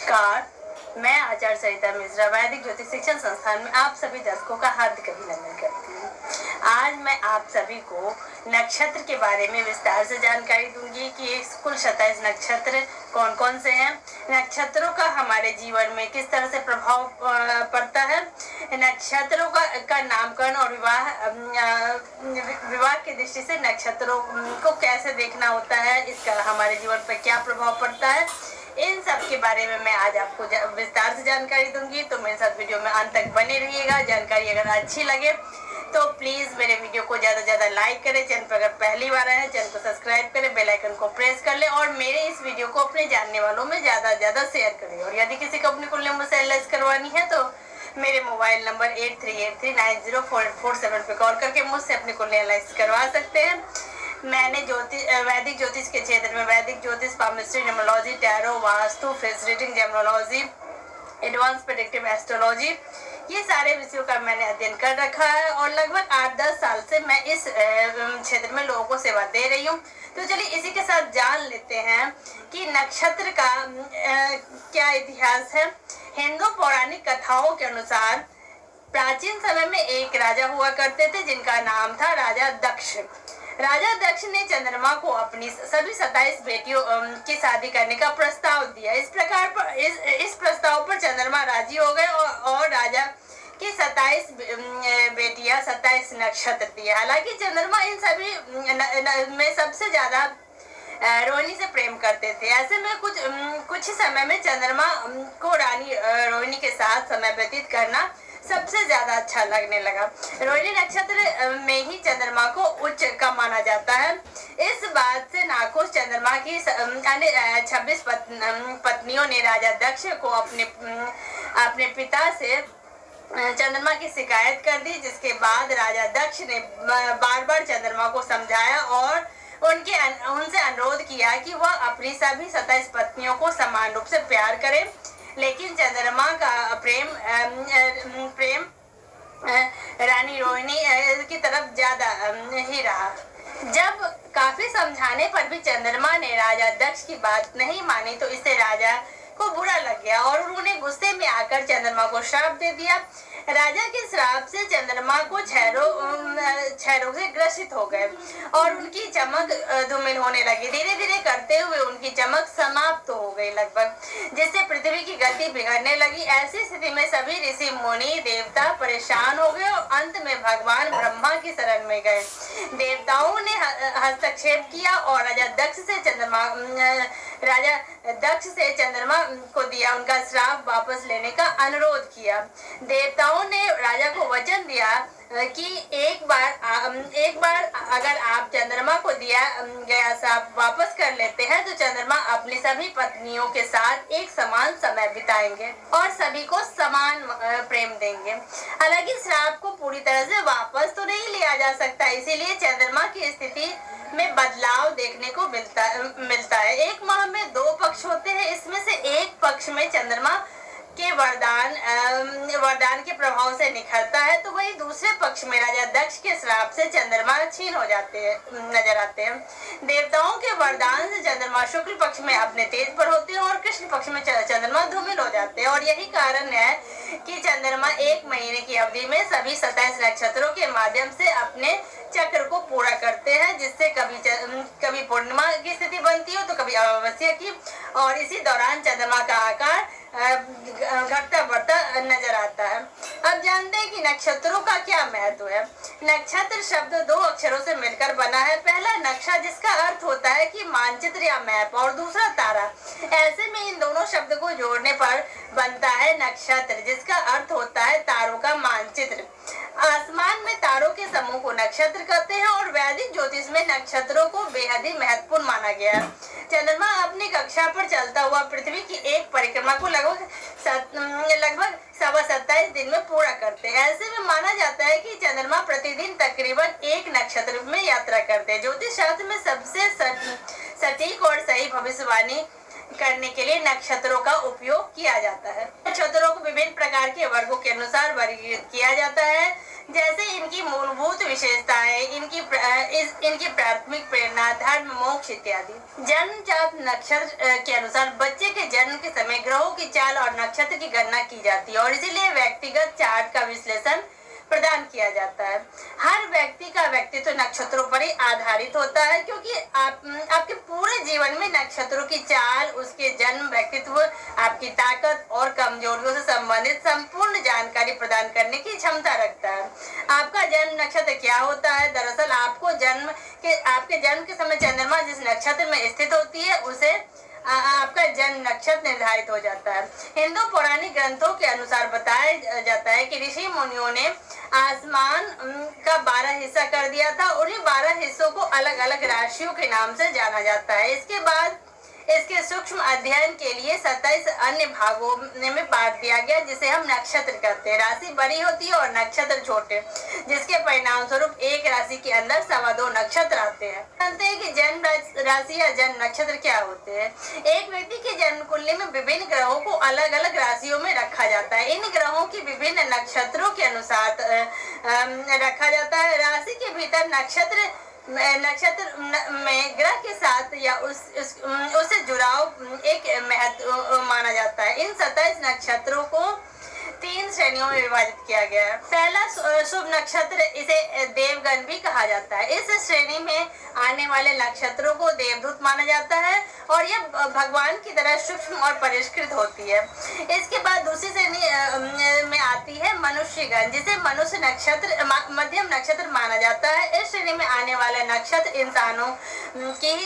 नमस्कार, मैं आचार्य सरिता मिश्रा वैदिक ज्योतिष शिक्षण संस्थान में आप सभी दर्शकों का हार्दिक अभिनंदन करती हूँ। आज मैं आप सभी को नक्षत्र के बारे में विस्तार से जानकारी दूंगी कि कुल 27 नक्षत्र कौन कौन से हैं, नक्षत्रों का हमारे जीवन में किस तरह से प्रभाव पड़ता है, नक्षत्रों का नामकरण और विवाह की दृष्टि से नक्षत्रों को कैसे देखना होता है, इसका हमारे जीवन पर क्या प्रभाव पड़ता है, इन सब के बारे में मैं आज आपको विस्तार से जानकारी दूंगी। तो मेरे साथ वीडियो में अंत तक बने रहिएगा। जानकारी अगर अच्छी लगे तो प्लीज़ मेरे वीडियो को ज़्यादा से ज़्यादा लाइक करें। चैनल पर अगर पहली बार आए हैं चैनल को सब्सक्राइब करें, बेल आइकन को प्रेस कर लें और मेरे इस वीडियो को अपने जानने वालों में ज़्यादा से ज़्यादा शेयर करें। और यदि किसी को अपनी कुंडली मुझसे एनालाइज करवानी है तो मेरे मोबाइल नंबर 8383904847 पे कॉल करके मुझसे अपनी कुंडली एनालाइज करवा सकते हैं। मैंने वैदिक ज्योतिष के क्षेत्र में वैदिक ज्योतिष, palmistry, numerology, tarot, vastu, face reading, gemology, advance predictive astrology, ये सारे विषयों का मैंने अध्ययन कर रखा है और लगभग 8-10 साल से मैं इस क्षेत्र में लोगों को सेवा दे रही हूँ। तो चलिए इसी के साथ जान लेते हैं कि नक्षत्र का क्या इतिहास है। हिंदू पौराणिक कथाओं के अनुसार प्राचीन समय में एक राजा हुआ करते थे जिनका नाम था राजा दक्ष। राजा दक्ष ने चंद्रमा को अपनी सभी 27 बेटियों की शादी करने का प्रस्ताव दिया। इस प्रस्ताव पर चंद्रमा राजी हो गए और राजा की 27 बेटियां 27 नक्षत्र दिए। हालांकि चंद्रमा इन सभी में सबसे ज्यादा रोहिणी से प्रेम करते थे। ऐसे में कुछ ही समय में चंद्रमा को रानी रोहिणी के साथ समय व्यतीत करना सबसे ज्यादा अच्छा लगने लगा। रोहिणी नक्षत्र में ही चंद्रमा को उच्च का माना जाता है। इस बात से नाखुश चंद्रमा की अन्य 26 पत्नियों ने राजा दक्ष को अपने पिता से चंद्रमा की शिकायत कर दी, जिसके बाद राजा दक्ष ने बार बार चंद्रमा को समझाया और उनसे अनुरोध किया कि वह अपनी सभी 27 पत्नियों को समान रूप से प्यार करे। लेकिन चंद्रमा का प्रेम रानी रोहिणी की तरफ ज्यादा ही रहा। जब काफी समझाने पर भी चंद्रमा ने राजा दक्ष की बात नहीं मानी तो इससे राजा को बुरा लग गया और उन्होंने गुस्से में आकर चंद्रमा को श्राप दे दिया। राजा के श्राप से चंद्रमा को क्षय रोग से ग्रसित हो गए और उनकी चमक धूमिल होने लगी। धीरे धीरे करते हुए उनकी चमक समाप्त हो गई लगभग, जिससे पृथ्वी की गति बिगड़ने लगी। ऐसी स्थिति में सभी ऋषि मुनि देवता परेशान हो गए और अंत में भगवान ब्रह्मा की शरण में गए। देवताओं ने हस्तक्षेप किया और राजा दक्ष से चंद्रमा को दिया उनका श्राप वापस लेने का अनुरोध किया। देवताओं ने राजा को वचन दिया कि एक बार अगर आप चंद्रमा को दिया गया श्राप वापस कर लेते हैं तो चंद्रमा अपनी सभी पत्नियों के साथ एक समान समय बिताएंगे और सभी को समान प्रेम देंगे। हालांकि श्राप को पूरी तरह से वापस तो नहीं लिया जा सकता, इसीलिए चंद्रमा की स्थिति में बदलाव देखने को मिलता है। एक माह में 2 पक्ष होते हैं, इसमें से एक पक्ष में चंद्रमा के वरदान के प्रभाव से निखरता है, तो वही दूसरे पक्ष में राजा दक्ष के श्राप से चंद्रमा क्षीण हो जाते हैं नजर आते हैं। देवताओं के वरदान से चंद्रमा शुक्ल पक्ष में अपने तेज पर होते हैं और कृष्ण पक्ष में चंद्रमा धूमिल हो जाते हैं। और यही कारण है कि चंद्रमा 1 महीने की अवधि में सभी 27 नक्षत्रों के माध्यम से अपने चक्र को पूरा करते हैं, जिससे कभी पूर्णिमा की स्थिति बनती है तो कभी अमावस्या की, और इसी दौरान चंद्रमा का आकार घटता बढ़ता नजर आता है। अब जानते हैं कि नक्षत्रों का क्या महत्व है। नक्षत्र शब्द 2 अक्षरों से मिलकर बना है। पहला नक्शा, जिसका अर्थ होता है कि मानचित्र या मैप, और दूसरा तारा। ऐसे में इन दोनों शब्द को जोड़ने पर बनता है नक्षत्र, जिसका अर्थ होता है तारों का मानचित्र। आसमान में तारों के समूह को नक्षत्र कहते हैं और वैदिक ज्योतिष में नक्षत्रों को बेहद ही महत्वपूर्ण माना गया है। चंद्रमा अपनी कक्षा पर चलता हुआ पृथ्वी की एक परिक्रमा को लगभग 27 दिन में पूरा करते हैं। ऐसे में माना जाता है कि चंद्रमा प्रतिदिन तकरीबन एक नक्षत्र में यात्रा करते हैं। ज्योतिष शास्त्र में सबसे सटीक और सही भविष्यवाणी करने के लिए नक्षत्रों का उपयोग किया जाता है। नक्षत्रों को विभिन्न प्रकार के वर्गों के अनुसार वर्गीकृत किया जाता है। जैसे इनकी मूलभूत विशेषताएं, इनकी प्राथमिक प्रेरणा, धर्म, मोक्ष इत्यादि। जन्म जात नक्षत्र के अनुसार बच्चे के जन्म के समय ग्रहों की चाल और नक्षत्र की गणना की जाती है और इसीलिए व्यक्तिगत चार्ट का विश्लेषण प्रदान किया जाता है। हर व्यक्ति का व्यक्तित्व नक्षत्रों पर ही आधारित होता है, क्योंकि आपके पूरे जीवन में नक्षत्रों की चाल, उसके जन्म, व्यक्तित्व, आपकी ताकत और कमजोरियों से संबंधित संपूर्ण जानकारी प्रदान करने की क्षमता रखता है। आपका जन्म नक्षत्र क्या होता है? दरअसल आपके जन्म के समय चंद्रमा जिस नक्षत्र में स्थित होती है उसे आपका जन्म नक्षत्र निर्धारित हो जाता है। हिंदू पौराणिक ग्रंथों के अनुसार बताया जाता है कि ऋषि मुनियों ने आसमान का 12 हिस्सा कर दिया था। उन्हीं 12 हिस्सों को अलग अलग राशियों के नाम से जाना जाता है। इसके बाद इसके सूक्ष्म अध्ययन के लिए 27 अन्य भागों में बांट दिया गया, जिसे हम नक्षत्र कहते हैं। राशि बड़ी होती है और नक्षत्र छोटे, जिसके परिणाम स्वरूप एक राशि के अंदर 2.25 नक्षत्र आते हैं। जानते हैं कि जन्म राशि या जन्म नक्षत्र क्या होते हैं। एक व्यक्ति के जन्म कुंडली में विभिन्न ग्रहों को अलग अलग राशियों में रखा जाता है। इन ग्रहों की विभिन्न नक्षत्रों के अनुसार रखा जाता है। राशि के भीतर नक्षत्र में ग्रह के साथ या उससे जुड़ाव एक महत्व माना जाता है। इन 27 नक्षत्रों को 3 श्रेणियों में विभाजित किया गया है। पहला शुभ नक्षत्र, इसे देवगण भी कहा जाता है। इस श्रेणी में आने वाले नक्षत्रों को देवदूत माना जाता है और यह भगवान की तरह सूक्ष्म और परिष्कृत होती है। इसके बाद दूसरी श्रेणी में आती है मनुष्यगण, जिसे मनुष्य नक्षत्र, मध्यम नक्षत्र माना जाता है। इस श्रेणी में आने वाले नक्षत्र इंसानों की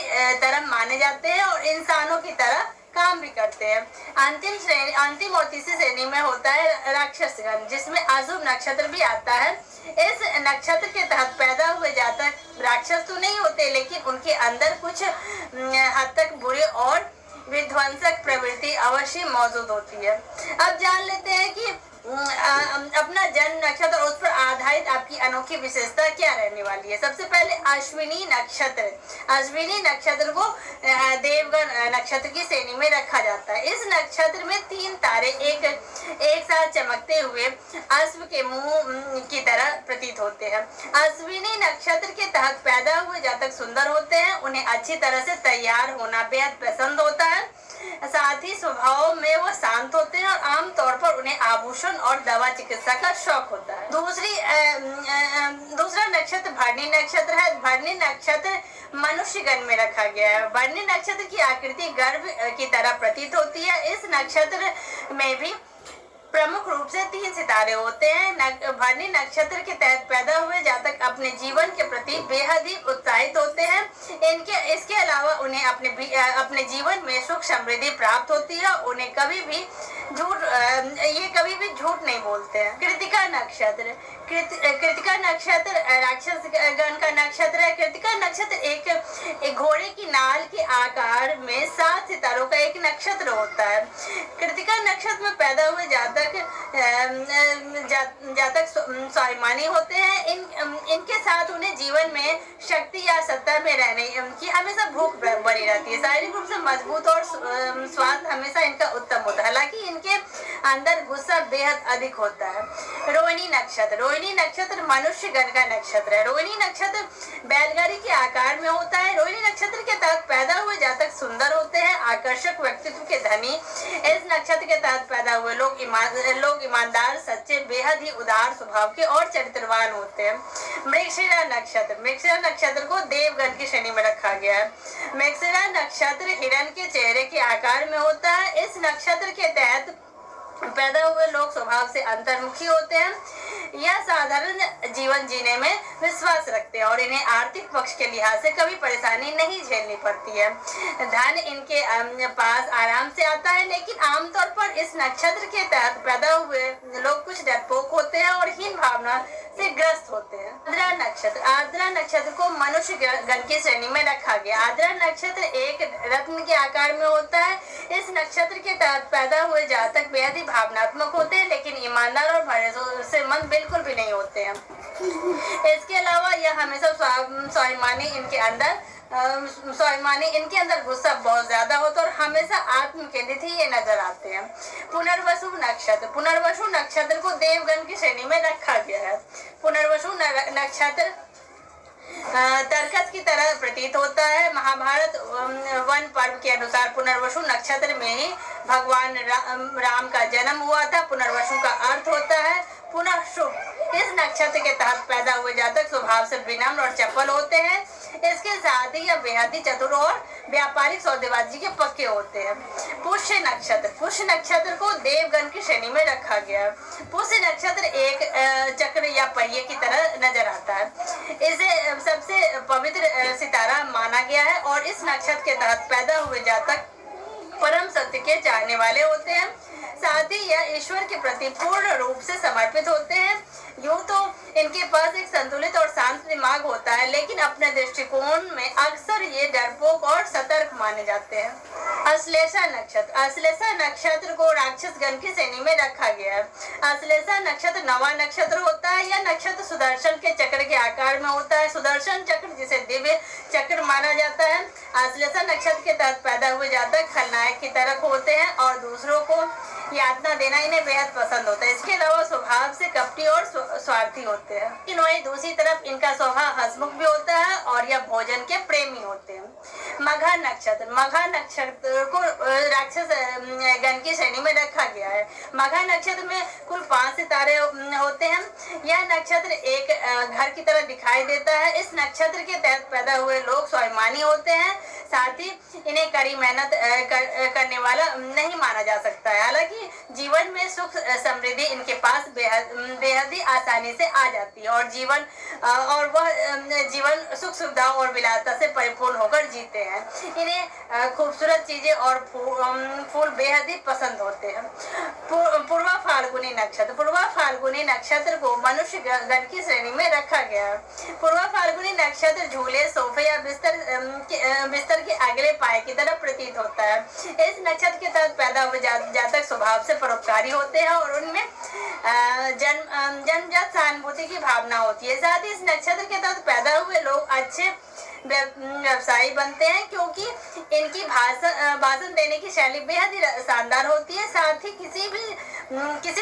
तरह माने जाते हैं और इंसानों की तरह काम भी करते हैं। अंतिम और तीसरी श्रेणी में होता है राक्षसगण, जिसमें अशुभ नक्षत्र भी आता है। इस नक्षत्र के तहत पैदा हुए जातक राक्षस तो नहीं होते, लेकिन उनके अंदर कुछ हद तक बुरे और विध्वंसक प्रवृत्ति अवश्य मौजूद होती है। अब जान लेते हैं कि अपना जन्म नक्षत्र और उस पर आधारित आपकी अनोखी विशेषता क्या रहने वाली है। सबसे पहले अश्विनी नक्षत्र। अश्विनी नक्षत्र को देवगण नक्षत्र की श्रेणी में रखा जाता है। इस नक्षत्र में 3 तारे एक साथ चमकते हुए अश्व के मुंह की तरह प्रतीत होते हैं। अश्विनी नक्षत्र के तहत पैदा हुए जातक सुंदर होते हैं। उन्हें अच्छी तरह से तैयार होना बेहद पसंद होता है। साथ ही स्वभाव में वो शांत होते हैं और आमतौर पर उन्हें आभूषण और दवा चिकित्सा का शौक होता है। दूसरा नक्षत्र भरणी नक्षत्र है। भरणी नक्षत्र मनुष्यगण में रखा गया है। भरणी नक्षत्र की आकृति गर्भ की तरह प्रतीत होती है। इस नक्षत्र में भी प्रमुख रूप से 3 सितारे होते हैं। भरणी नक्षत्र के तहत पैदा हुए जातक अपने जीवन के प्रति बेहद ही उत्साहित होते हैं। इसके अलावा उन्हें अपने जीवन में सुख समृद्धि प्राप्त होती है। उन्हें कभी भी झूठ नहीं बोलते हैं। कृतिका नक्षत्र। कृतिका नक्षत्र राक्षस गण का नक्षत्र है। कृतिका नक्षत्र एक घोड़े की नाल के आकार में 7 सितारों का एक नक्षत्र होता है। कृतिका नक्षत्र में पैदा हुए जातक स्वाभिमानी होते हैं। इनके साथ उन्हें जीवन में शक्ति या सत्ता में रहने की हमेशा भूख बनी रहती है। शारीरिक रूप से मजबूत और स्वास्थ्य हमेशा इनका उत्तम होता है। हालांकि इनके अंदर गुस्सा बेहद अधिक होता है। रोहिणी नक्षत्र। रोहिणी नक्षत्र मनुष्य गण का नक्षत्र है। रोहिणी नक्षत्र बैलगाड़ी के आकार में होता है। रोहिणी नक्षत्र के तहत पैदा हुए जातक सुंदर होते हैं, आकर्षक व्यक्तित्व के धनी। इस नक्षत्र के तहत पैदा हुए लोग ईमानदार, सच्चे, बेहद ही उदार स्वभाव के और चरित्रवान होते हैं। मृगशिरा नक्षत्र। मृगशिरा नक्षत्र को देवगण की श्रेणी में रखा गया है। मृगशिरा नक्षत्र हिरण के चेहरे के आकार में होता है। इस नक्षत्र के तहत पैदा हुए लोग स्वभाव से अंतर्मुखी होते हैं। यह साधारण जीवन जीने में विश्वास रखते हैं और इन्हें आर्थिक पक्ष के लिहाज से कभी परेशानी नहीं झेलनी पड़ती है। धन इनके पास आराम से आता है, लेकिन आमतौर पर इस नक्षत्र के तहत पैदा हुए लोग कुछ डरपोक होते हैं और हीन भावना से ग्रस्त होते हैं। आर्द्रा नक्षत्र। आर्द्रा नक्षत्र को मनुष्य गण की श्रेणी में रखा गया। आर्द्रा नक्षत्र एक रत्न के आकार में होता है। इस नक्षत्र के तहत पैदा हुए जातक बेहद ही भावनात्मक होते हैं, लेकिन ईमानदार और भरोसेमंद बिल्कुल भी नहीं होते हैं। इसके अलावा यह हमेशा स्वाभिमानी इनके अंदर स्वाभिमानी, इनके अंदर गुस्सा बहुत ज्यादा होता है और हमेशा आत्म केंद्रित ही ये नजर आते हैं। पुनर्वसु नक्षत्र, पुनर्वसु नक्षत्र को देवगण की श्रेणी में रखा गया है। पुनर्वसु नक्षत्र तर्कस की तरह प्रतीत होता है। महाभारत वन पर्व के अनुसार पुनर्वसु नक्षत्र में ही भगवान राम का जन्म हुआ था। पुनर्वसु का अर्थ होता है पुनः शुभ। इस नक्षत्र के तहत पैदा हुए जातक स्वभाव से विनम्र और चपल होते हैं। इसके साथ ही यह बेहद ही चतुर और व्यापारिक सौदेबाजी के पक्के होते हैं। पुष्य नक्षत्र, पुष्य नक्षत्र को देवगण की श्रेणी में रखा गया है। पुष्य नक्षत्र एक चक्र या पहिए की तरह नजर आता है। इसे सबसे पवित्र सितारा माना गया है और इस नक्षत्र के तहत पैदा हुए जातक परम सत्य के चाहने वाले होते हैं। साथ ही यह ईश्वर के प्रति पूर्ण रूप से समर्पित होते हैं। यूं तो इनके पास एक संतुलित और शांत दिमाग होता है, लेकिन अपने दृष्टिकोण में अक्सर ये डरपोक और सतर्क माने जाते हैं। अश्लेषा नक्षत्र, अश्लेषा नक्षत्र को राक्षस गण की श्रेणी में रखा गया है। अश्लेषा नक्षत्र नवा नक्षत्र होता है। यह नक्षत्र सुदर्शन के चक्र के आकार में होता है। सुदर्शन चक्र जिसे दिव्य चक्र माना जाता है। अश्लेषा नक्षत्र के तहत पैदा हुए जातक खलनायक की तरह होते हैं और दूसरों को यातना देना इन्हें बेहद पसंद होता है। इसके अलावा स्वभाव से कपटी और स्वार्थी होते हैं। लेकिन वहीं दूसरी तरफ इनका स्वभाव हंसमुख भी होता है और यह भोजन के प्रेमी होते हैं। मघा नक्षत्र, मघा नक्षत्र को राक्षस गण की श्रेणी में रखा गया है। मघा नक्षत्र में कुल 5 सितारे होते हैं। यह नक्षत्र एक घर की तरह दिखाई देता है। इस नक्षत्र के तहत पैदा हुए लोग स्वाभिमानी होते हैं। साथ ही इन्हें कड़ी मेहनत करने वाला नहीं माना जा सकता है। हालांकि जीवन में सुख समृद्धि इनके पास बेहद ही आसानी से आ जाती है और वह जीवन सुख सुविधा और विलासता से परिपूर्ण होकर जीते हैं। इन्हें खूबसूरत चीजें और फूल बेहद ही पसंद होते हैं। पूर्वा फाल्गुनी नक्षत्र, पूर्वा फाल्गुनी नक्षत्र को मनुष्य गण की श्रेणी में रखा गया है। पूर्वा फाल्गुनी नक्षत्र झूले, सोफे या बिस्तर के अगले पाए की तरह प्रतीत होता है। इस नक्षत्र के तहत पैदा हुए जातक स्वभाव से परोपकारी होते हैं और उनमें जन्मजात सहानुभूति की भावना होती है। साथ ही इस नक्षत्र के तहत पैदा हुए लोग अच्छे व्यवसायी बनते हैं क्योंकि इनकी भाषण देने की शैली बेहद ही शानदार होती है। साथ ही किसी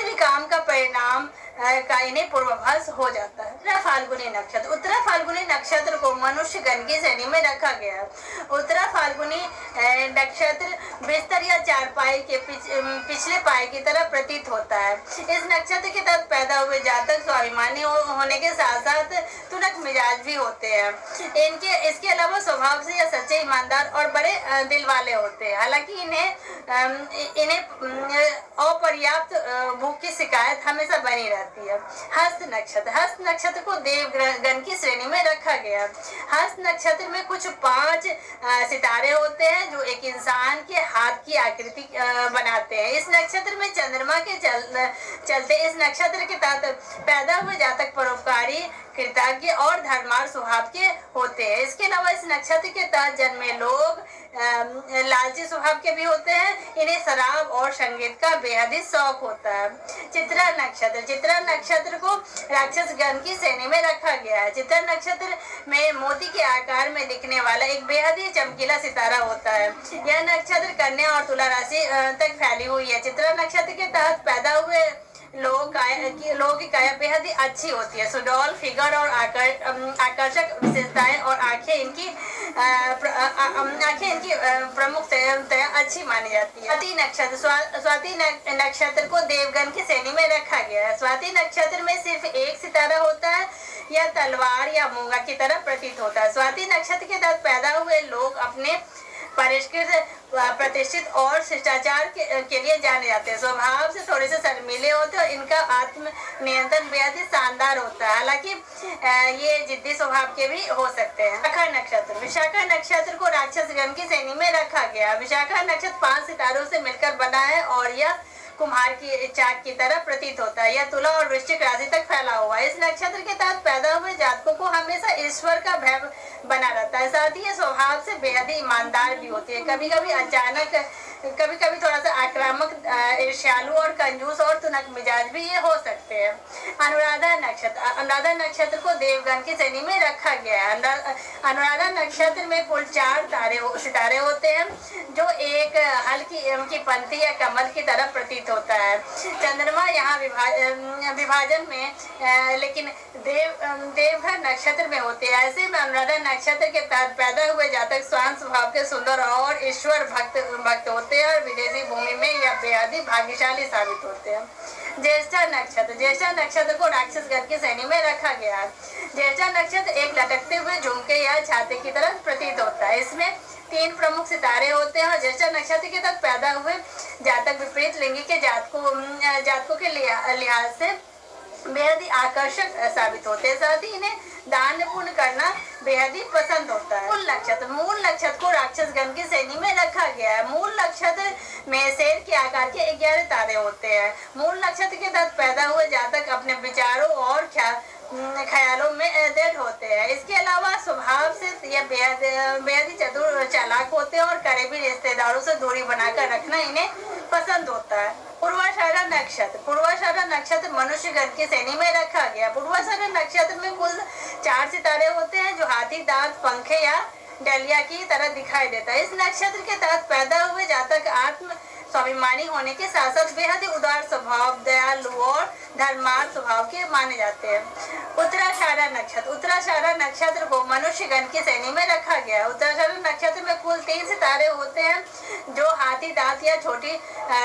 भी काम का परिणाम का इन्हें पूर्वाभास हो जाता है। उत्तरा फाल्गुनी नक्षत्र, उत्तरा फाल्गुनी नक्षत्र को मनुष्य गण की श्रेणी में रखा गया है। उत्तरा फाल्गुनी नक्षत्र बिस्तर या चारपाई के पिछले पाए की तरह प्रतीत होता है। इस नक्षत्र के तहत पैदा हुए जातक स्वाभिमानी होने के साथ साथ तुनक मिजाज भी होते हैं। इसके अलावा स्वभाव से यह सच्चे, ईमानदार और बड़े दिल वाले होते हैं। हालांकि इन्हें अपर्याप्त भूख की शिकायत हमेशा बनी रहती है। हस्त नक्षत्र, हस्त नक्षत्र को देवगण की श्रेणी में रखा गया है। हस्त नक्षत्र में कुछ 5 सितारे होते हैं जो एक इंसान के हाथ की आकृति बनाते हैं। इस नक्षत्र में चंद्रमा के चलते इस नक्षत्र के तहत पैदा हुए जातक परोपकारी, कृतज्ञ और धर्मार्थ स्वभाव के होते हैं। इसके अलावा इस नक्षत्र के तहत जन्मे लोग लालची स्वभाव के भी होते हैं। इन्हें शराब और संगीत का बेहद ही शौक होता है। चित्रा नक्षत्र, चित्रा नक्षत्र को राक्षस गण की श्रेणी में रखा गया है। चित्रा नक्षत्र में मोती के आकार में दिखने वाला एक बेहद ही चमकीला सितारा होता है। यह नक्षत्र कन्या और तुला राशि तक फैली हुई है। चित्रा नक्षत्र के तहत पैदा हुए लोगों की काया बेहद ही अच्छी होती है। सुडौल फिगर और आकर्षक विशेषताएं और आंखें इनकी प्रमुखतया अच्छी मानी जाती है। स्वाति नक्षत्र, स्वाति नक्षत्र को देवगण की श्रेणी में रखा गया है। स्वाति नक्षत्र में सिर्फ एक सितारा होता है। यह तलवार या मूंगा की तरह प्रतीत होता है। स्वाति नक्षत्र के तहत पैदा हुए लोग अपने परिष्कृत, प्रतिष्ठित और शिष्टाचार के लिए जाने जाते हैं। स्वभाव से थोड़े से शर्मीले होते हैं और इनका आत्म नियंत्रण बेहद ही शानदार होता है। हालांकि ये जिद्दी स्वभाव के भी हो सकते हैं। विशाखा नक्षत्र, विशाखा नक्षत्र को राक्षस गण की श्रेणी में रखा गया। विशाखा नक्षत्र 5 सितारों से मिलकर बना है और यह कुम्हार की चाक की तरह प्रतीत होता है। यह तुला और वृश्चिक राशि तक फैला हुआ है। इस नक्षत्र के तहत पैदा हुए जातकों को हमेशा ईश्वर का भय बना रहता है। साथ ही ये स्वभाव से बेहद ही ईमानदार भी होती है। कभी कभी थोड़ा सा आक्रामक ईर्ष्यालु और कंजूस और तुनक मिजाज भी ये हो सकते हैं। अनुराधा नक्षत्र, अनुराधा नक्षत्र को देवगण की श्रेणी में रखा गया है। अनुराधा नक्षत्र में कुल 4 सितारे होते हैं जो एक हल्की पंक्ति या कमल की तरह प्रतीत होता है। चंद्रमा यहाँ विभाजन में लेकिन देवघर नक्षत्र में होते हैं। ऐसे में अनुराधा नक्षत्र के तहत पैदा हुए जातक स्वांत स्वभाव के सुंदर और ईश्वर भक्त होते हैं और विदेशी भूमि में यह बेहद ही भाग्यशाली साबित होते हैं। ज्येष्ठा नक्षत्र, ज्येष्ठा नक्षत्र को राक्षसगण की श्रेणी में रखा गया है। ज्येष्ठा नक्षत्र एक लटकते हुए झुमके या छाते की तरह प्रतीत होता है। इसमें 3 प्रमुख सितारे होते हैं और ज्येष्ठा नक्षत्र के तहत पैदा हुए जातक विपरीत लिंगी के जातकों के लिहाज से बेहद ही आकर्षक साबित होते हैं। साथ ही इन्हें दान पुण्य करना बेहद ही पसंद होता है। मूल नक्षत्र को राक्षस गण की श्रेणी में रखा गया है। मूल नक्षत्र में शेर के आकार के 11 तारे होते हैं। मूल नक्षत्र के तहत पैदा हुए जातक अपने विचारों और ख्यालों में दृढ़ होते हैं। इसके अलावा स्वभाव से यह बेहद ही चतुर चालाक होते हैं और करीबी रिश्तेदारों से दूरी बनाकर रखना इन्हें पसंद होता है। पूर्वाषाढ़ा नक्षत्र, पूर्वाषाढ़ा नक्षत्र मनुष्य गण की श्रेणी में रखा गया। पूर्वाषाढ़ा नक्षत्र में कुल 4 सितारे होते हैं जो हाथी दांत पंखे या डलिया की तरह दिखाई देता है। इस नक्षत्र के तहत पैदा हुए जातक आत्म स्वाभिमानी होने के साथ साथ बेहद ही उदार स्वभाव, दयालु और धर्मार्थ स्वभाव के माने जाते हैं। उत्तराषाढ़ा नक्षत्र, उत्तराषाढ़ा नक्षत्र को मनुष्य गण की श्रेणी में रखा गया है। उत्तराषाढ़ा नक्षत्र में कुल 3 सितारे होते हैं जो हाथी दांत या छोटी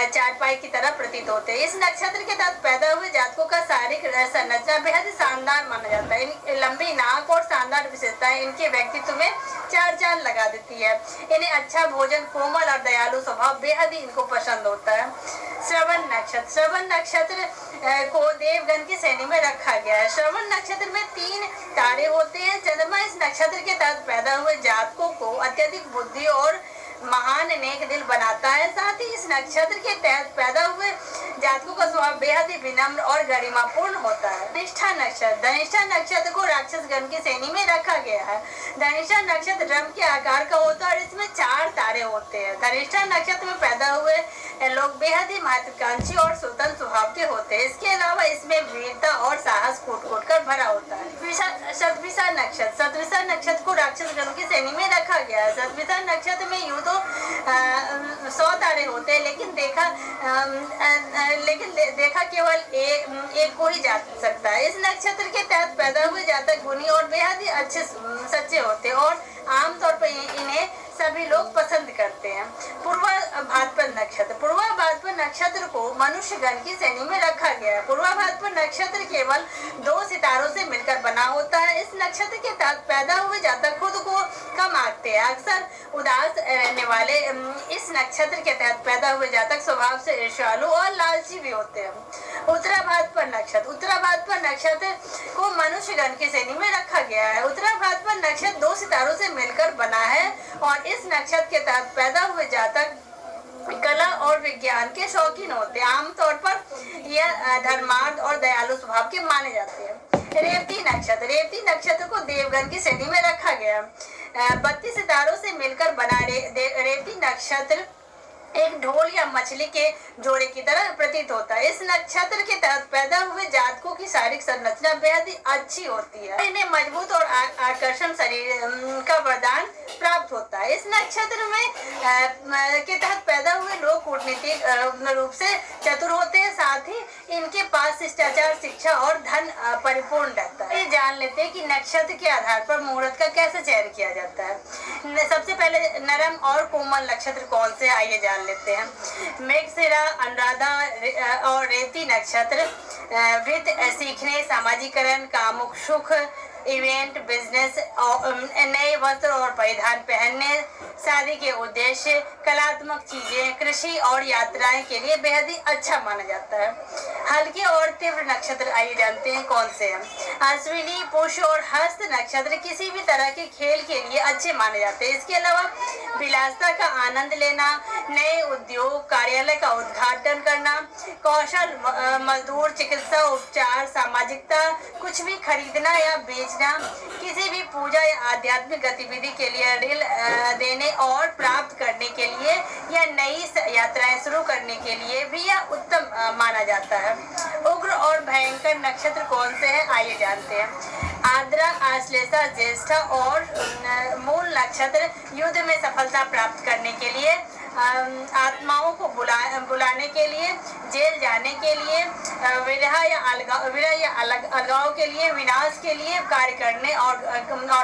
चारपाई की तरह प्रतीत होते हैं। इस नक्षत्र के तहत पैदा हुए जातकों का शारीरिक संरचना बेहद ही शानदार माना जाता है। लंबी नाक और शानदार विशेषताएं इनके व्यक्तित्व में 4 चांद लगा देती है। इन्हें अच्छा भोजन, कोमल और दयालु स्वभाव बेहद ही इनको पसंद होता है। श्रवण नक्षत्र, श्रवण नक्षत्र को देवगण की श्रेणी में रखा गया है। श्रवण नक्षत्र में 3 तारे होते हैं। चंद्रमा इस नक्षत्र के तहत पैदा हुए जातकों को अत्यधिक बुद्धि और महान नेक दिल बनाता है। साथ ही इस नक्षत्र के तहत पैदा हुए जातकों का स्वभाव बेहद ही विनम्र और गरिमापूर्ण होता है। धनिष्ठा नक्षत्र, धनिष्ठा नक्षत्र को राक्षस गण की श्रेणी में रखा गया है। धनिष्ठा नक्षत्र ड्रम के आकार का होता है और इसमें 4 तारे होते हैं। धनिष्ठा नक्षत्र में पैदा हुए लोग बेहद ही महत्वाकांक्षी और स्वतंत्र स्वभाव के होते हैं। इसके अलावा इसमें वीरता और साहस कूट कर भरा होता है। शतभिषा नक्षत्र, शतभिषा नक्षत्र को राक्षस गण की श्रेणी में रखा गया है। शतभिषा नक्षत्र में यूं तो 100 तारे होते हैं लेकिन देखा केवल एक को ही जा सकता है। इस नक्षत्र के तहत पैदा हुए जातक गुणी और बेहद ही अच्छे सच्चे होते हैं और आमतौर पर इन्हें सभी लोग पसंद करते हैं। पूर्वा भाद्रपद नक्षत्र, पूर्वा भाद्रपद नक्षत्र को मनुष्य गण की श्रेणी में रखा गया है। पूर्वा भाद्रपद नक्षत्र केवल 2 सितारों से मिलकर बना होता है। इस नक्षत्र के तहत पैदा हुए जातक खुद को कम आंकते हैं। अक्सर उदास रहने वाले इस नक्षत्र के तहत पैदा हुए जातक स्वभाव से ईर्ष्यालु और लालची भी होते हैं। उत्तरा भाद्रपद नक्षत्र, उत्तरा भाद्रपद नक्षत्र को मनुष्य गण की श्रेणी में रखा गया है। उत्तरा भाद्रपद नक्षत्र 2 सितारों से मिलकर बना है और इस नक्षत्र के तहत पैदा हुए जातक कला और विज्ञान के शौकीन होते हैं। आमतौर पर यह धर्मार्थ और दयालु स्वभाव के माने जाते हैं। रेवती नक्षत्र, रेवती नक्षत्र को देवगण की श्रेणी में रखा गया। 32 सितारों से मिलकर बना रेवती नक्षत्र एक ढोल या मछली के जोड़े की तरह प्रतीत होता है। इस नक्षत्र के तहत पैदा हुए जातकों की शारीरिक संरचना बेहद ही अच्छी होती है। इन्हें मजबूत और आकर्षण शरीर का वरदान प्राप्त होता है। इस नक्षत्र में के तहत पैदा हुए लोग कूटनीतिक रूप से चतुर होते हैं। साथ ही इनके पास शिष्टाचार, शिक्षा और धन परिपूर्ण रहता है। ये जान लेते हैं कि नक्षत्र के आधार पर मुहूर्त का कैसे चयन किया जाता है। सबसे पहले नरम और कोमल नक्षत्र कौन से, आइए जान लेते हैं। मृगशिरा, अनुराधा और रेवती नक्षत्र वृत्त, सीखने, सामाजिकरण, कामुक सुख, इवेंट, बिजनेस, नए वस्त्र और परिधान पहनने, शादी के उद्देश्य, कलात्मक चीजें, कृषि और यात्राएं के लिए बेहद ही अच्छा माना जाता है। हल्के और तीव्र नक्षत्र, आइए जानते हैं कौन से हैं। अश्विनी, पुष्य और हस्त नक्षत्र किसी भी तरह के खेल के लिए अच्छे माने जाते हैं। इसके अलावा विलासिता का आनंद लेना, नए उद्योग कार्यालय का उद्घाटन करना, कौशल मजदूर, चिकित्सा उपचार, सामाजिकता, कुछ भी खरीदना या बेचना, किसी भी पूजा या आध्यात्मिक गतिविधि के लिए ऋण देने और प्राप्त करने के लिए या नई यात्राएं शुरू करने के लिए भी यह उत्तम माना जाता है। उग्र और भयंकर नक्षत्र कौन से हैं, आइए जानते हैं। आर्द्रा, आश्लेषा, ज्येष्ठा और मूल नक्षत्र युद्ध में सफलता प्राप्त करने के लिए, आत्माओं को बुलाने के लिए, जेल जाने के लिए, विरह या अलगाव के लिए, विनाश के लिए कार्य करने और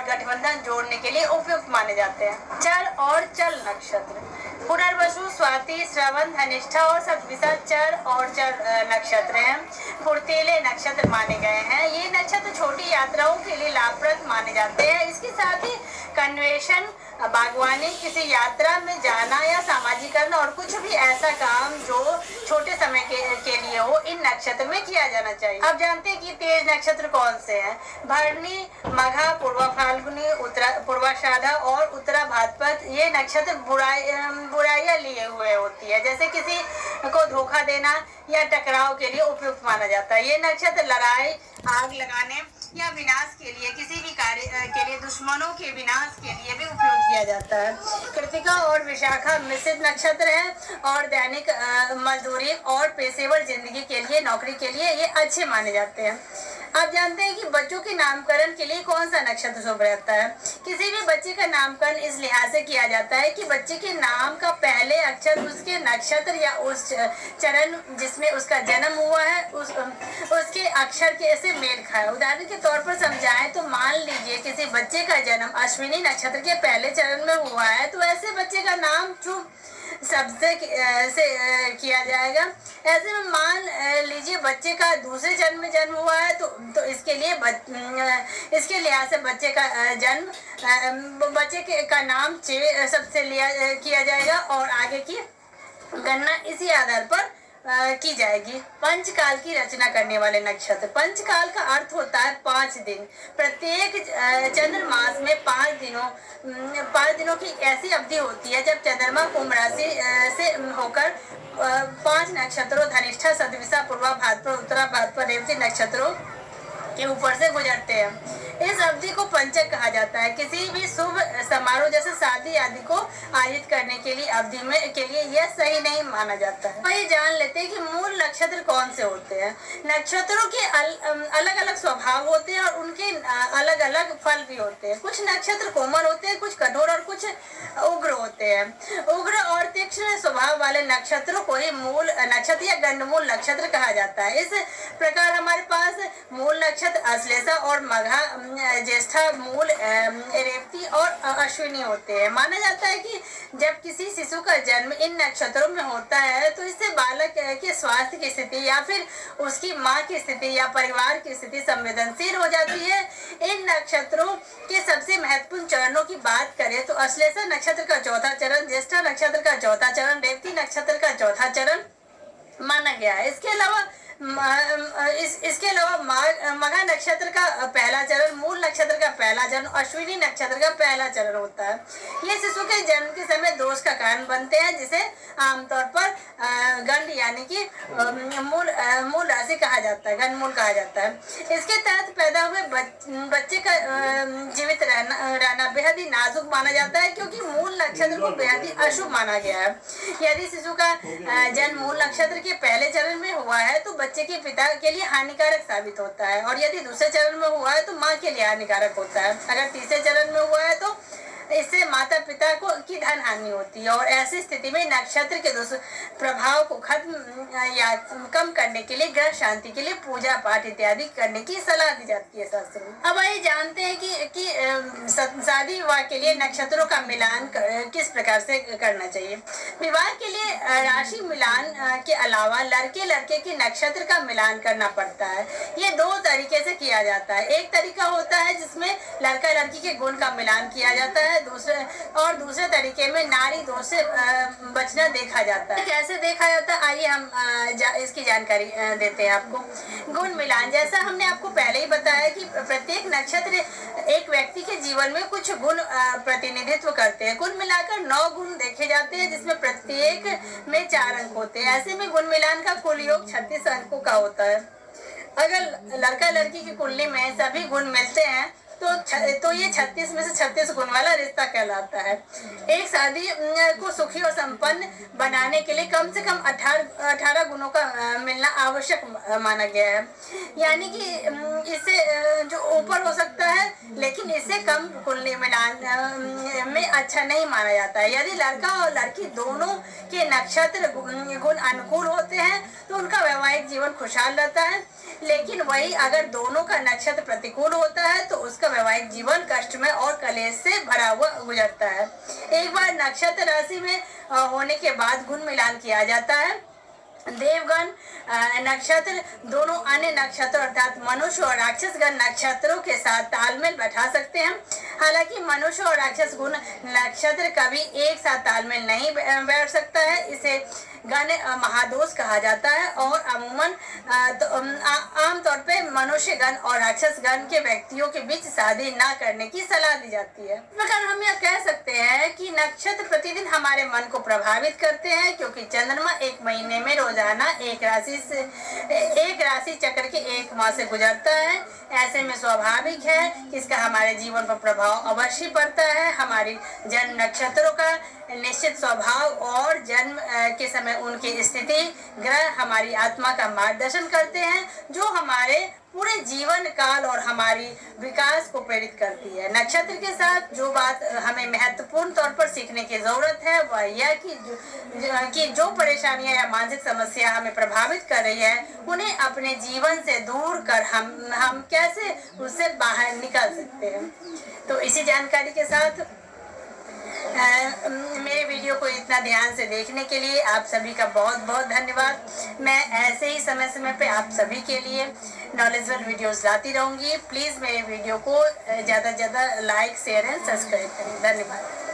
गठबंधन जोड़ने के लिए उपयुक्त माने जाते हैं। चल और चल नक्षत्र पुनर्वसु, स्वाति, श्रवण, धनिष्ठा और सतभिषा चर और चर नक्षत्र हैं। फुर्तीले नक्षत्र माने गए हैं। ये नक्षत्र छोटी यात्राओं के लिए लाभप्रद माने जाते हैं। इसके साथ ही कन्वेशन, बागवानी, किसी यात्रा में जाना या सामाजिकरण और कुछ भी ऐसा काम जो छोटे समय के लिए हो, इन नक्षत्र में किया जाना चाहिए। अब जानते हैं कि तेज नक्षत्र कौन से हैं। भरणी, मघा, पूर्वा फाल्गुनी, पूर्वाषाढ़ा और उत्तरा भाद्रपद ये नक्षत्र बुराइयां लिए हुए होती है, जैसे किसी को धोखा देना या टकराव के लिए उपयुक्त माना जाता है। ये नक्षत्र लड़ाई, आग लगाने या विनाश के लिए, किसी भी कार्य के लिए, दुश्मनों के विनाश के लिए भी उपयोग किया जाता है। कृतिका और विशाखा मिश्रित नक्षत्र है और दैनिक मजदूरी और पेशेवर जिंदगी के लिए, नौकरी के लिए ये अच्छे माने जाते हैं। आप जानते हैं कि बच्चों के नामकरण के लिए कौन सा नक्षत्र शुभ रहता है। किसी भी बच्चे का नामकरण इस लिहाज से किया जाता है कि बच्चे के नाम का पहले अक्षर उसके नक्षत्र या उस चरण जिसमें उसका जन्म हुआ है उसके अक्षर के से मेल खाए। उदाहरण के तौर पर समझाएं तो मान लीजिए किसी बच्चे का जन्म अश्विनी नक्षत्र के पहले चरण में हुआ है, तो ऐसे बच्चे का नाम शुभ शब्द से किया जाएगा। ऐसे में मान लीजिए बच्चे का दूसरे चरण में जन्म हुआ है, तो इसके इसके लिहाज से बच्चे का बच्चे का नाम सबसे किया जाएगा और आगे की गणना इसी आधार पर की जाएगी। पंचकाल की रचना करने वाले नक्षत्र। पंचकाल का अर्थ होता है 5 दिन। प्रत्येक चंद्रमास में 5 दिनों की ऐसी अवधि होती है जब चंद्रमा कुंभ राशि से होकर 5 नक्षत्रों धनिष्ठा, सतभिषा, पूर्वा भाद्रपद, उत्तरा भाद्रपद, रेवती नक्षत्रों के ऊपर से गुजरते हैं। इस अवधि को पंचक कहा जाता है। किसी भी शुभ समारोह जैसे शादी आदि को आयोजित करने के लिए अवधि में के लिए यह सही नहीं माना जाता है। वही जान लेते हैं कि मूल नक्षत्र कौन से होते हैं। नक्षत्रों के अलग अलग स्वभाव होते हैं और उनके अलग अलग फल भी होते हैं। कुछ नक्षत्र कोमल होते हैं, कुछ कठोर और कुछ उग्र होते हैं। उग्र और तीक्ष्ण स्वभाव वाले नक्षत्रों को ही मूल नक्षत्र या गंडमूल नक्षत्र कहा जाता है। इस प्रकार हमारे पास मूल नक्षत्र अश्लेषा और मघा, ज्येष्ठा, मूल, रेवती और अश्विनी होते हैं। माना जाता है कि जब किसी शिशु का जन्म इन नक्षत्रों में होता है तो इससे बालक के स्वास्थ्य की स्थिति या फिर उसकी माँ की स्थिति या परिवार की स्थिति संवेदनशील हो जाती है। इन नक्षत्रों के सबसे महत्वपूर्ण चरणों की बात करें तो अश्लेषा नक्षत्र का चौथा चरण, ज्येष्ठा नक्षत्र का चौथा चरण, रेवती नक्षत्र का चौथा चरण माना गया है। इसके अलावा मघा नक्षत्र का पहला चरण, मूल नक्षत्र का पहला चरण, अश्विनी नक्षत्र का पहला चरण होता है। ये शिशु के जन्म के समय दोष का कारण बनते हैं, जिसे आमतौर पर गंड यानी कि मूल राशि कहा जाता है, गंडमूल कहा जाता है। इसके तहत पैदा हुए बच्चे का जीवित रहना बेहद ही नाजुक माना जाता है, क्योंकि मूल नक्षत्र को बेहद ही अशुभ माना गया है। यदि शिशु का जन्म मूल नक्षत्र के पहले चरण में हुआ है तो बच्चे के पिता के लिए हानिकारक साबित होता है, और यदि दूसरे चरण में हुआ है तो माँ के लिए हानिकारक होता है। अगर तीसरे चरण में हुआ है तो इससे माता पिता की धन हानि होती है, और ऐसी स्थिति में नक्षत्र के प्रभाव को खत्म या कम करने के लिए ग्रह शांति के लिए पूजा पाठ इत्यादि करने की सलाह दी जाती है शास्त्र में। अब आइए जानते हैं कि शादी विवाह के लिए नक्षत्रों का मिलान किस प्रकार से करना चाहिए। विवाह के लिए राशि मिलान के अलावा लड़के लड़के के नक्षत्र का मिलान करना पड़ता है। ये 2 तरीके से किया जाता है। एक तरीका होता है जिसमें लड़का लड़की के गुण का मिलान किया जाता है, है, दूसरे तरीके में नारी दोष से बचना देखा जाता है। कैसे देखा जाता है, आइए हम इसकी जानकारी देते हैं आपको। गुण मिलान, जैसा हमने आपको पहले ही बताया कि प्रत्येक नक्षत्र एक व्यक्ति के जीवन में कुछ गुण प्रतिनिधित्व करते हैं। कुल मिलाकर 9 गुण देखे जाते हैं, जिसमें प्रत्येक में 4 अंक होते हैं। ऐसे में गुण मिलान का कुल योग 36 अंकों का होता है। अगर लड़का लड़की की कुंडली में सभी गुण मिलते हैं तो ये 36 में से 36 गुण वाला रिश्ता कहलाता है। एक शादी को सुखी और संपन्न बनाने के लिए कम से कम 18 गुणों का मिलना आवश्यक माना गया है। यानी कि इससे जो ऊपर हो सकता है, लेकिन इससे कम कुंडली मिलान में अच्छा नहीं माना जाता है। यदि लड़का और लड़की दोनों के नक्षत्र गुण अनुकूल होते हैं तो उनका वैवाहिक जीवन खुशहाल रहता है। लेकिन वही अगर दोनों का नक्षत्र प्रतिकूल होता है तो उसका वैवाहिक जीवन कष्टमय और कलेश से भरा हुआ गुजरता है। एक बार नक्षत्र राशि में होने के बाद गुण मिलान किया जाता है। देवगण नक्षत्र दोनों अन्य नक्षत्र अर्थात मनुष्य और राक्षसगण नक्षत्रों के साथ तालमेल बैठा सकते हैं। हालांकि मनुष्य और राक्षस गुण नक्षत्र कभी एक साथ तालमेल नहीं बैठ सकता है। इसे गण महादोष कहा जाता है और अमूमन आमतौर पे मनुष्य गण और राक्षस गण के व्यक्तियों के बीच शादी न करने की सलाह दी जाती है। इस प्रकार हम यह कह सकते हैं कि नक्षत्र प्रतिदिन हमारे मन को प्रभावित करते हैं, क्योंकि चंद्रमा एक महीने में रोजाना एक राशि चक्र के एक माह से गुजरता है। ऐसे में स्वाभाविक है कि इसका हमारे जीवन पर प्रभाव अवश्य पड़ता है। हमारी जन्म नक्षत्रों का निश्चित स्वभाव और जन्म के समय उनकी स्थिति ग्रह हमारी आत्मा का मार्गदर्शन करते हैं, जो हमारे पूरे जीवन काल और हमारी विकास को प्रेरित करती है। नक्षत्र के साथ जो बात हमें महत्वपूर्ण तौर पर सीखने की जरूरत है वह यह कि जो परेशानियां या मानसिक समस्या हमें प्रभावित कर रही है, उन्हें अपने जीवन से दूर कर हम कैसे उससे बाहर निकल सकते हैं। तो इसी जानकारी के साथ मेरे वीडियो को इतना ध्यान से देखने के लिए आप सभी का बहुत बहुत धन्यवाद। मैं ऐसे ही समय समय पे आप सभी के लिए नॉलेजेबल वीडियोस लाती रहूँगी। प्लीज़ मेरे वीडियो को ज़्यादा से ज़्यादा लाइक, शेयर एंड सब्सक्राइब करें। धन्यवाद।